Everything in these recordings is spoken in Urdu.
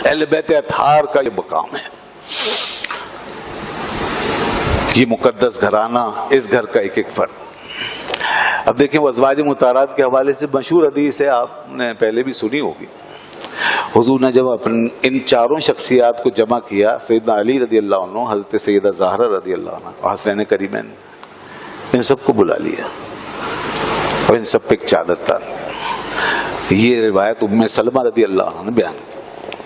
اہل بیت اطہار کا یہ مقام ہے، یہ مقدس گھرانہ، اس گھر کا ایک ایک فرد۔ اب دیکھیں وہ ازواج مطہرات کے حوالے سے مشہور حدیث ہے، آپ نے پہلے بھی سنی ہوگی۔ حضور نے جب ان چاروں شخصیات کو جمع کیا، سیدنا علی رضی اللہ عنہ، حضرت سیدہ زہرا رضی اللہ عنہ اور حسنین کریمین، ان سب کو بلا لیا اور ان سب پہ ایک چادر تان دی۔ یہ روایت ام سلمہ رضی اللہ عنہ نے بیان کی۔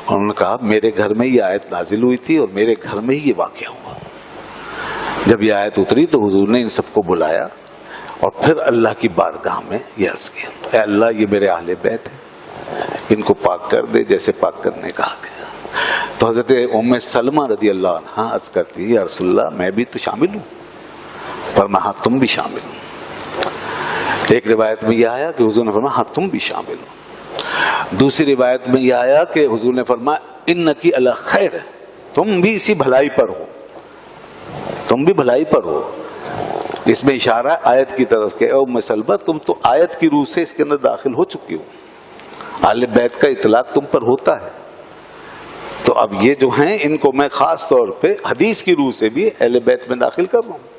انہوں نے کہا میرے گھر میں یہ آیت نازل ہوئی تھی اور میرے گھر میں ہی یہ واقعہ ہوا۔ جب یہ آیت اتری تو حضور نے ان سب کو بلایا اور پھر اللہ کی بارگاہ میں یہ عرض کیا، اے اللہ یہ میرے اہل بیت ہیں، ان کو پاک کر دے جیسے پاک کرنے کہا گیا۔ تو حضرت ام سلمہ رضی اللہ عنہ عرض کرتی ہے، یا رسول اللہ میں بھی تو شامل ہوں؟ فرمایا ہاں تم بھی شامل ہو۔ ایک روایت میں یہ آیا کہ حضور نے فرمایا ہاں تم بھی شامل ہو۔ دوسری روایت میں یہ آیا کہ حضور نے فرمایا انکی علی خیر، تم بھی اسی بھلائی پر ہو، تم بھی بھلائی پر ہو۔ اس میں اشارہ آیت کی طرف کہ اے ام سلمہ تم تو آیت کی روح سے اس کے اندر داخل ہو چکی ہو، اہل بیت کا اطلاق تم پر ہوتا ہے، تو اب یہ جو ہیں ان کو میں خاص طور پہ حدیث کی روح سے بھی اہل بیت میں داخل کر رہا ہوں۔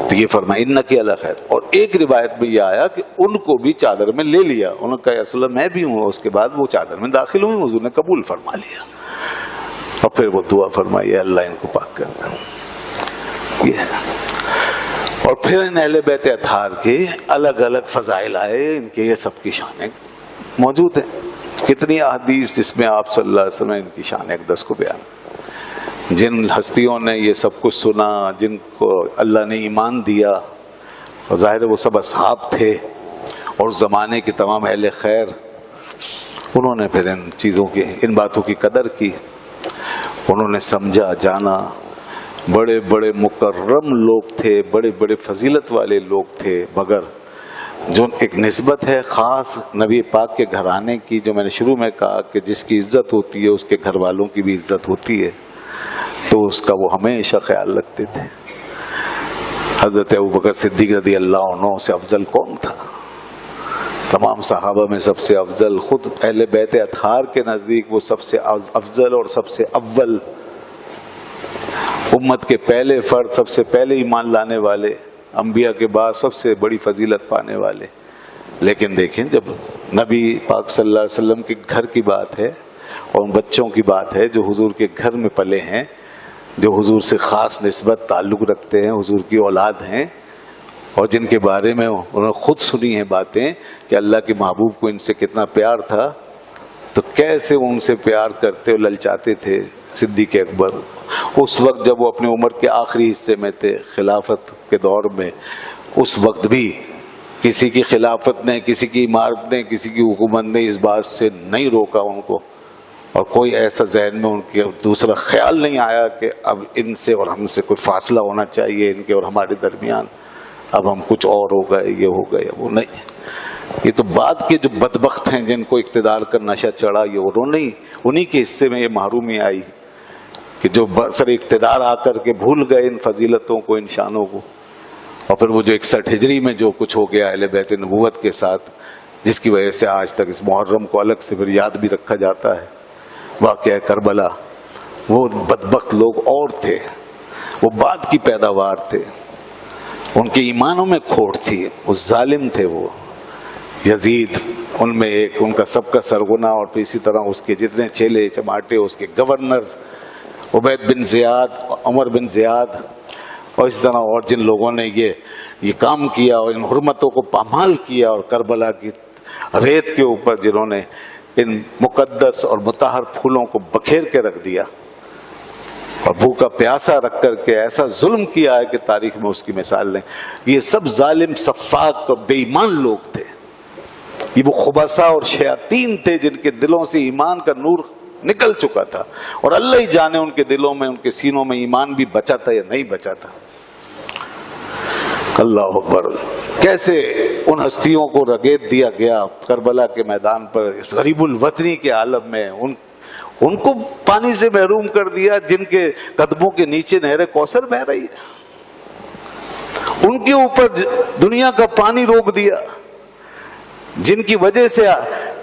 تو یہ فرمایا انکی علی خیر۔ اور ایک روایت میں یہ آیا کہ ان کو بھی چادر میں لے لیا، انہوں نے کہا یا رسول اللہ میں بھی ہوں، اس کے بعد وہ چادر میں داخل ہوئی، حضور نے قبول فرما لیا اور پھر وہ دعا فرمائی اللہ ان کو پاک کر دے۔ یہ ہے۔ اور پھر ان اہل بیت اطہار کے الگ الگ فضائل آئے، ان کے یہ سب کی شانیں موجود ہیں۔ کتنی احادیث جس میں آپ صلی اللہ علیہ وسلم ان کی شان اقدس کو بیان، جن ہستیوں نے یہ سب کچھ سنا، جن کو اللہ نے ایمان دیا، اور ظاہر ہے وہ سب اصحاب تھے اور زمانے کے تمام اہل خیر، انہوں نے پھر ان چیزوں کی، ان باتوں کی قدر کی، انہوں نے سمجھا جانا۔ بڑے بڑے مکرم لوگ تھے، بڑے بڑے فضیلت والے لوگ تھے، مگر جو ایک نسبت ہے خاص نبی پاک کے گھرانے کی، جو میں نے شروع میں کہا کہ جس کی عزت ہوتی ہے اس کے گھر والوں کی بھی عزت ہوتی ہے، تو اس کا وہ ہمیشہ خیال رکھتے تھے۔ حضرت ابوبکر صدیق رضی اللہ عنہ سے افضل کون تھا؟ تمام صحابہ میں سب سے افضل، خود اہل بیت اطہار کے نزدیک وہ سب سے افضل اور سب سے اول، امت کے پہلے فرد، سب سے پہلے ایمان لانے والے، انبیاء کے بعد سب سے بڑی فضیلت پانے والے۔ لیکن دیکھیں جب نبی پاک صلی اللہ علیہ وسلم کے گھر کی بات ہے اور ان بچوں کی بات ہے جو حضور کے گھر میں پلے ہیں، جو حضور سے خاص نسبت تعلق رکھتے ہیں، حضور کی اولاد ہیں، اور جن کے بارے میں انہوں نے خود سنی ہیں باتیں کہ اللہ کے محبوب کو ان سے کتنا پیار تھا، تو کیسے ان سے پیار کرتے اور للچاتے تھے صدیق اکبر اس وقت جب وہ اپنی عمر کے آخری حصے میں تھے، خلافت کے دور میں۔ اس وقت بھی کسی کی خلافت نے، کسی کی عمارت نے، کسی کی حکومت نے اس بات سے نہیں روکا ان کو، اور کوئی ایسا ذہن میں ان کے دوسرا خیال نہیں آیا کہ اب ان سے اور ہم سے کوئی فاصلہ ہونا چاہیے، ان کے اور ہمارے درمیان اب ہم کچھ اور ہو گئے، یہ ہو گئے، وہ نہیں۔ یہ تو بعد کے جو بدبخت ہیں جن کو اقتدار کا نشہ چڑھا، یہ انہی کے حصے میں یہ محرومی آئی کہ جو برسر اقتدار آ کر کے بھول گئے ان فضیلتوں کو، ان شانوں کو، اور پھر وہ جو 61 ہجری میں جو کچھ ہو گیا اہل بیت نبوت کے ساتھ، جس کی وجہ سے آج تک اس محرم کو الگ سے پھر یاد بھی رکھا جاتا ہے، واقعہ کربلا۔ وہ بدبخت لوگ اور تھے، وہ بعد کی پیداوار تھے، ان کے ایمانوں میں کھوٹ تھی، وہ ظالم تھے۔ وہ یزید ان میں ایک، ان کا سب کا سرغنہ، اور پھر اسی طرح اس کے جتنے چیلے چماٹے، اس کے گورنرز عبید بن زیاد، عمر بن زیاد، اور اس طرح اور جن لوگوں نے یہ کام کیا اور ان حرمتوں کو پامال کیا، اور کربلا کی ریت کے اوپر جنہوں نے ان مقدس اور مطہر پھولوں کو بکھیر کے رکھ دیا اور بھوکا پیاسا رکھ کر کے ایسا ظلم کیا ہے کہ تاریخ میں اس کی مثال نہیں۔ یہ سب ظالم، سفاک اور بے ایمان لوگ تھے، یہ وہ خبثاء اور شیاطین تھے جن کے دلوں سے ایمان کا نور نکل چکا تھا، اور اللہ ہی جانے ان کے دلوں میں، ان کے سینوں میں ایمان بھی بچا تھا یا نہیں بچا تھا۔ اللہ اکبر۔ کیسے ان ہستیوں کو رگیت دیا گیا کربلا کے میدان پر، اس غریب الوطنی کے عالم میں، ان کو پانی سے محروم کر دیا جن کے قدموں کے نیچے نہر کوثر بہہ رہی ہے، ان کے اوپر دنیا کا پانی روک دیا، جن کی وجہ سے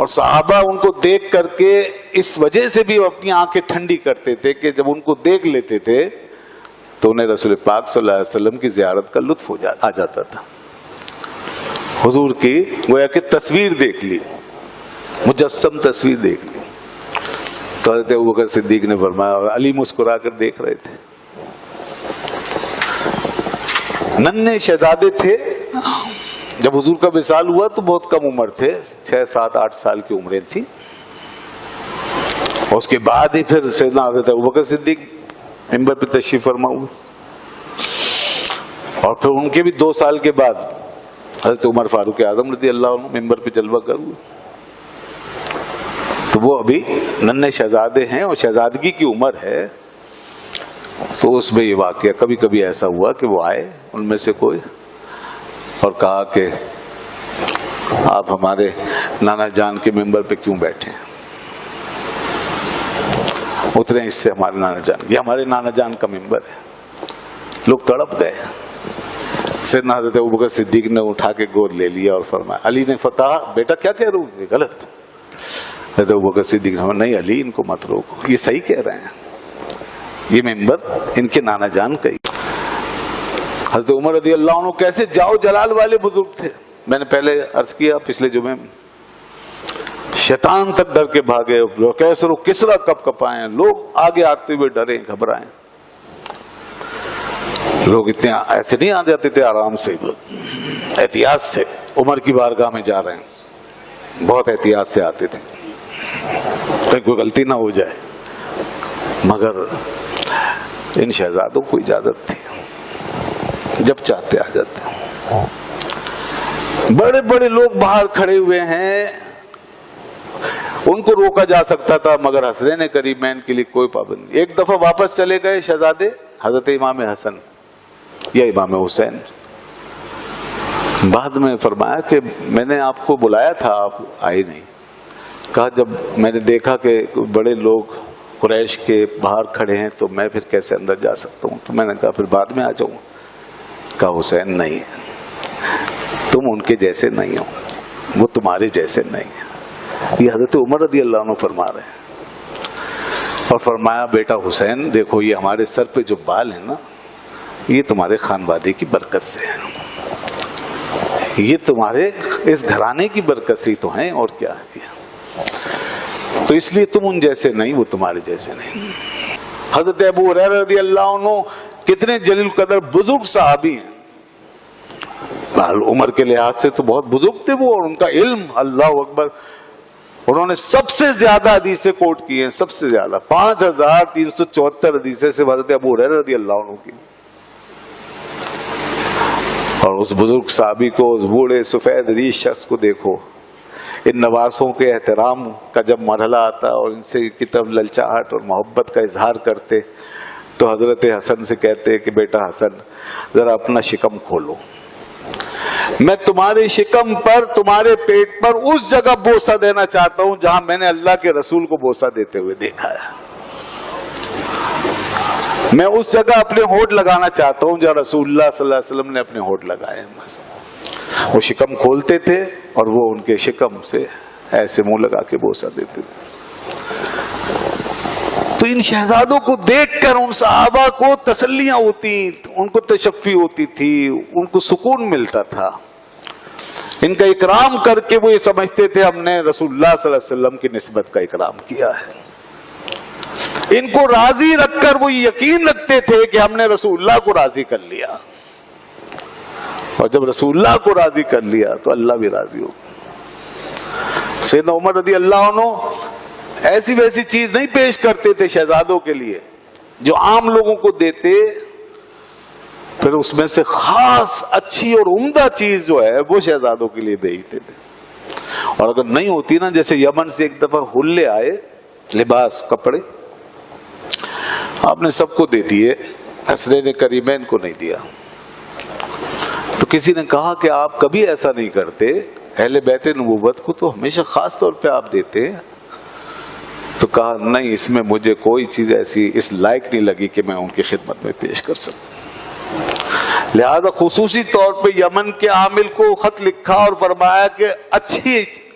اور صحابہ ان کو دیکھ کر کے اس وجہ سے بھی اپنی آنکھیں ٹھنڈی کرتے تھے کہ جب ان کو دیکھ لیتے تھے تو انہیں رسول پاک صلی اللہ علیہ وسلم کی زیارت کا لطف آ جاتا تھا. حضور کی گویا کہ تصویر دیکھ لی, مجسم تصویر دیکھ لی. تو حضرت ابوبکر صدیق نے فرمایا, اور علی مسکرا کر دیکھ رہے تھے. ننھے شہزادے تھے جب حضور کا وصال ہوا تو بہت کم عمر تھے, 6, 7, 8 سال کی عمریں تھیں. اور اس کے بعد ہی پھر سیدنا حضرت ابوبکر صدیق منبر پہ تشریف فرما ہوئے, اور پھر ان کے بھی 2 سال کے بعد حضرت عمر فاروق اعظم رضی اللہ عنہ منبر پہ جلوہ گر ہوئے. تو وہ ابھی ننھے شہزادے ہیں اور شہزادگی کی عمر ہے. تو اس میں یہ واقعہ کبھی کبھی ایسا ہوا کہ وہ آئے ان میں سے کوئی اور کہا کہ آپ ہمارے نانا جان کے منبر پہ کیوں بیٹھے ہیں, اترے اس سے ہمارے نانا جان, یہ ہمارے نانا جان کا منبر ہے. لوگ تڑپ گئے. سیدنا حضرت ابوبکر صدیق نے اٹھا کے گود لے لیا اور فرمایا. علی نے کہا بیٹا کیا کہہ رہے ہو, یہ غلط. حضرت ابوبکر صدیق نے نہیں علی ان کو مت روکو, یہ صحیح کہہ رہے ہیں, یہ منبر ان کے نانا جان کا ہی. حضرت عمر رضی اللہ عنہ کیسے جاؤ جلال والے بزرگ تھے. میں نے پہلے عرض کیا پچھلے جمعے میں, شیطان تک ڈر کے بھاگے. کیسر و کسرا کپ کپائے, لوگ آگے آتے ہوئے ڈرے گھبرائے. لوگ اتنے ایسے نہیں آ جاتے تھے, آرام سے احتیاط سے عمر کی بارگاہ میں جا رہے ہیں, بہت احتیاط سے آتے تھے کہیں کوئی غلطی نہ ہو جائے. مگر ان شہزادوں کو اجازت تھی, جب چاہتے آ جاتے. بڑے بڑے لوگ باہر کھڑے ہوئے ہیں, ان کو روکا جا سکتا تھا مگر حسنین کریمین کے لیے کوئی پابندی. ایک دفعہ واپس چلے گئے شہزادے, حضرت امام حسن یا امام حسین. بعد میں فرمایا کہ میں نے آپ کو بلایا تھا, آپ آئے نہیں. کہا جب میں نے دیکھا کہ بڑے لوگ قریش کے باہر کھڑے ہیں تو میں پھر کیسے اندر جا سکتا ہوں, تو میں نے کہا پھر بعد میں آ جاؤں. کہا حسین نہیں ہے, تم ان کے جیسے نہیں ہو, وہ تمہارے جیسے نہیں ہیں. یہ حضرت عمر رضی اللہ عنہ فرما رہے ہیں. اور فرمایا بیٹا حسین دیکھو یہ ہمارے سر پہ جو بال ہیں نا, یہ تمہارے خانوادے کی برکت سے ہیں, یہ تمہارے اس گھرانے کی برکت سے تو ہیں, اور کیا ہے. تو اس لیے تم ان جیسے نہیں, وہ تمہارے جیسے نہیں. حضرت ابو ہریرہ رضی اللہ عنہ کتنے جلیل قدر بزرگ صحابی ہیں, عمر کے لحاظ سے تو بہت بزرگ تھے وہ, اور ان کا علم اللہ اکبر. انہوں نے سب سے زیادہ حدیثیں کوٹ کی ہیں, سب سے زیادہ 5374 حدیثیں سے حضرت ابو ہریرہ رضی اللہ عنہ کی. اور اس بزرگ صحابی کو, اس بوڑھے سفید ریش شخص کو دیکھو, ان نواسوں کے احترام کا جب مرحلہ آتا اور ان سے کی طرف للچاہٹ اور محبت کا اظہار کرتے تو حضرت حسن سے کہتے کہ بیٹا حسن ذرا اپنا شکم کھولو, میں تمہارے شکم پر, تمہارے پیٹ پر اس جگہ بوسہ دینا چاہتا ہوں جہاں میں نے اللہ کے رسول کو بوسہ دیتے ہوئے دیکھا ہے. میں اس جگہ اپنے ہونٹ لگانا چاہتا ہوں جہاں رسول اللہ صلی اللہ علیہ وسلم نے اپنے ہونٹ لگائے. بس وہ شکم کھولتے تھے اور وہ ان کے شکم سے ایسے منہ لگا کے بوسہ دیتے تھے. تو ان شہزادوں کو دیکھ کر ان صحابہ کو تسلیاں ہوتی, ان کو تشفی ہوتی تھی, ان کو سکون ملتا تھا. ان کا اکرام کر کے وہ یہ سمجھتے تھے ہم نے رسول اللہ صلی اللہ علیہ وسلم کی نسبت کا اکرام کیا ہے. ان کو راضی رکھ کر وہ یقین رکھتے تھے کہ ہم نے رسول اللہ کو راضی کر لیا, اور جب رسول اللہ کو راضی کر لیا تو اللہ بھی راضی ہو. سیدنا عمر رضی اللہ عنہ ایسی ویسی چیز نہیں پیش کرتے تھے شہزادوں کے لیے جو عام لوگوں کو دیتے, پھر اس میں سے خاص اچھی اور عمدہ چیز جو ہے وہ شہزادوں کے لیے بھیجتے تھے. اور اگر نہیں ہوتی نا, جیسے یمن سے ایک دفعہ حلے آئے, لباس کپڑے آپ نے سب کو دے دیے, حسنین کریمین کو نہیں دیا. تو کسی نے کہا کہ آپ کبھی ایسا نہیں کرتے, اہل بیت نبوت کو تو ہمیشہ خاص طور پہ آپ دیتے. تو کہا نہیں, اس میں مجھے کوئی چیز ایسی اس لائق نہیں لگی کہ میں ان کی خدمت میں پیش کر سکوں. لہذا خصوصی طور پہ یمن کے عامل کو خط لکھا اور فرمایا کہ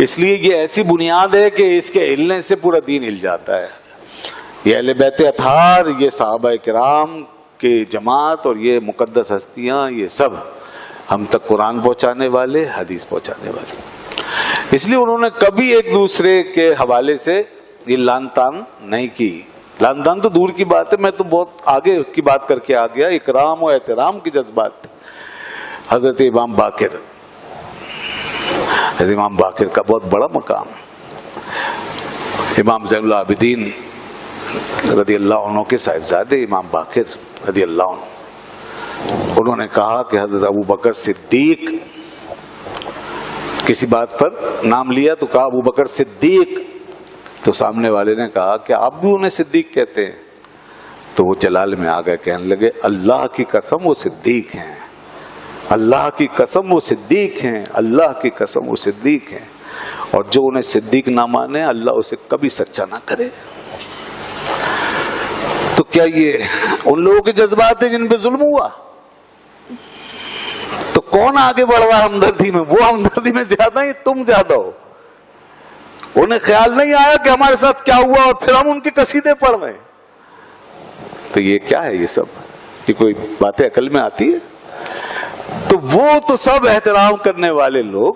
اس لیے یہ ایسی بنیاد ہے کہ اس کے ہلنے سے پورا دین ہل جاتا ہے. یہ اہل بیت اطہار، یہ صحابہ کرام کے جماعت اور یہ مقدس ہستیاں، یہ سب ہم تک قرآن پہنچانے والے، حدیث پہنچانے والے. اس لیے انہوں نے کبھی ایک دوسرے کے حوالے سے یہ لان تان نہیں کی. لان تان تو دور کی بات ہے، میں تو بہت آگے کی بات کر کے آ گیا. اکرام و احترام کے جذبات. حضرت امام باقر، حضرت امام باقر کا بہت بڑا مقام. امام زین العابدین رضی اللہ عنہ کے صاحبزادے امام باقر رضی اللہ عنہ، انہوں نے کہا کہ حضرت ابو بکر صدیق، کسی بات پر نام لیا تو کہا ابو بکر صدیق، تو سامنے والے نے کہا کہ آپ بھی انہیں صدیق کہتے ہیں؟ تو وہ جلال میں آ گئے، کہنے لگے اللہ کی قسم وہ صدیق ہیں، اللہ کی قسم وہ صدیق ہیں، اللہ کی قسم وہ صدیق ہیں. اور جو انہیں صدیق نہ مانے اللہ اسے کبھی سچا نہ کرے. تو کیا یہ ان لوگوں کے جذبات ہیں جن پہ ظلم ہوا؟ تو کون آگے بڑھ رہا ہمدردی میں؟ وہ ہمدردی میں زیادہ ہی، تم زیادہ ہو. انہیں خیال نہیں آیا کہ ہمارے ساتھ کیا ہوا اور پھر ہم ان کے قصیدے پڑھ رہے ہیں. تو یہ کیا ہے؟ یہ سب یہ کوئی باتیں عقل میں آتی ہے؟ تو وہ تو سب احترام کرنے والے لوگ.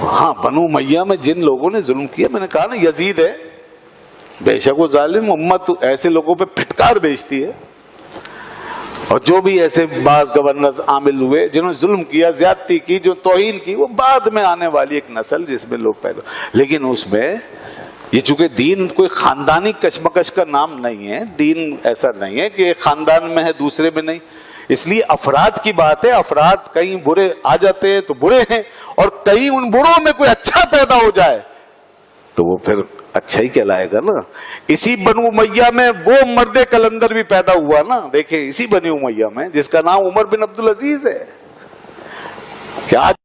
ہاں، بنو امیہ میں جن لوگوں نے ظلم کیا، میں نے کہا نا یزید ہے، بے شک وہ ظالم، امت ایسے لوگوں پہ پھٹکار بیچتی ہے. اور جو بھی ایسے بعض گورنرز عامل ہوئے جنہوں نے ظلم کیا، زیادتی کی، جو توہین کی، وہ بعد میں آنے والی ایک نسل جس میں لوگ پیدا. لیکن اس میں یہ چونکہ دین کوئی خاندانی کشمکش کا نام نہیں ہے، دین ایسا نہیں ہے کہ ایک خاندان میں ہے دوسرے میں نہیں. اس لیے افراد کی بات ہے. افراد کہیں برے آ جاتے ہیں تو برے ہیں، اور کہیں ان بروں میں کوئی اچھا پیدا ہو جائے تو وہ پھر اچھا ہی کہلائے گا نا. اسی بنو امیہ میں وہ مرد کلندر بھی پیدا ہوا نا. دیکھیں اسی بنو امیہ میں جس کا نام عمر بن عبد العزیز ہے. کیا